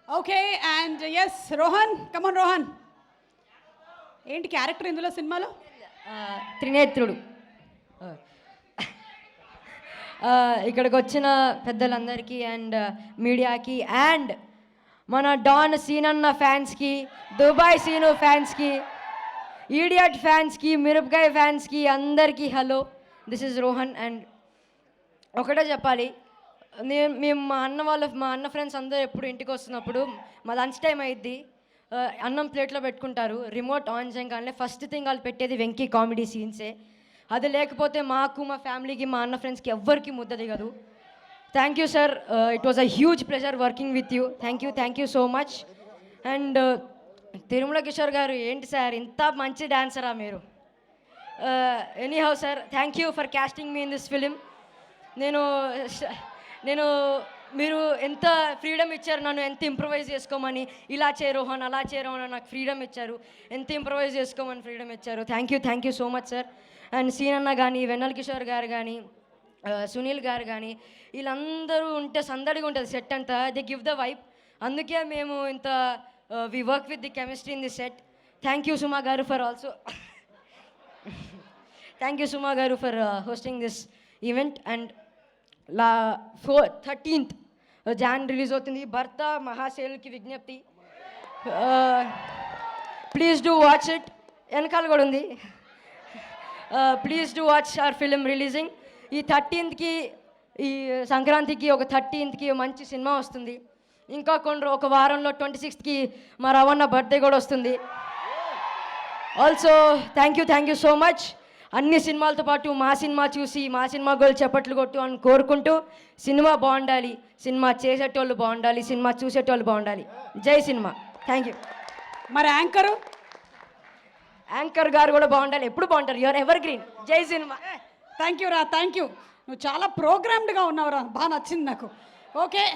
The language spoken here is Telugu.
Okay and yes Rohan, come on Rohan. ఏంటి క్యారెక్టర్ ఇందులో సినిమాలో? త్రినేత్రుడు. ఇక్కడికి వచ్చిన పెద్దలందరికీ అండ్ మీడియాకి అండ్ మన డాన్ సీనన్న ఫ్యాన్స్కి, దుబాయ్ సీను ఫ్యాన్స్కి, ఈడియట్ ఫ్యాన్స్కి, మిరపకాయ ఫ్యాన్స్కి అందరికీ hello. This is Rohan. And ఒకటే చెప్పాలి, మేము మా అన్న ఫ్రెండ్స్ అందరూ ఎప్పుడు ఇంటికి వస్తున్నప్పుడు మా లంచ్ టైం అయ్యిద్ది, అన్నం ప్లేట్లో పెట్టుకుంటారు. రిమోట్ ఆన్ చేయగానే ఫస్ట్ థింగ్ వాళ్ళు పెట్టేది వెంకీ కామెడీ సీన్సే. అది లేకపోతే మాకు, మా ఫ్యామిలీకి, మా అన్న ఫ్రెండ్స్కి ఎవ్వరికి ముద్ద దిగదు. Thank you sir, it was a huge pleasure working with you. Thank you so much. And Tirumala Kishore గారు, ఏంటి సార్ ఇంత మంచి డాన్సరా మీరు? Anyhow sir, thank you for casting me in this film. నేను మీరు ఎంత ఫ్రీడమ్ ఇచ్చారు నన్ను, ఎంత ఇంప్రవైజ్ చేసుకోమని, ఇలా చేరోహన్ అలా చేరోహన్ నాకు ఫ్రీడమ్ ఇచ్చారు, ఎంత ఇంప్రవైజ్ చేసుకోమని ఫ్రీడమ్ ఇచ్చారు. Thank you so much sir. And సీనన్న కానీ, వెన్నెల కిషోర్ గారు కానీ, సునీల్ గారు కానీ, వీళ్ళందరూ ఉంటే సందడిగా ఉంటుంది సెట్ అంతా. They give the vibe. అందుకే మేము ఇంత we work with the chemistry in the set. Thank you Suma గారు for also thank you Suma గారు for hosting this event. And 13th Jan release అవుతుంది భర్త మహాశైలుకి విజ్ఞప్తి. Please do watch it. వెనకాల కూడా ఉంది. Please do watch our film releasing. ఈ 13th ఈ సంక్రాంతికి ఒక 13th మంచి సినిమా వస్తుంది. ఇంకా ఒక వారంలో 26th మా రవణ బర్త్డే కూడా వస్తుంది. Also thank you so much. అన్ని సినిమాలతో పాటు మా సినిమా చూసి మా సినిమా గోల్ చప్పట్లు కొట్టు అని కోరుకుంటూ, సినిమా బాగుండాలి, సినిమా చేసేటోళ్ళు బాగుండాలి, సినిమా చూసేటోళ్ళు బాగుండాలి. జై సినిమా. Thank you. మరి యాంకర్ గారు కూడా బాగుండాలి, ఎప్పుడు బాగుంటారు. Your ever green. జై సినిమా. థ్యాంక్ యూ రా, థ్యాంక్ యూ. నువ్వు చాలా ప్రోగ్రామ్డ్గా ఉన్నావురా, బాగా నచ్చింది నాకు. ఓకే.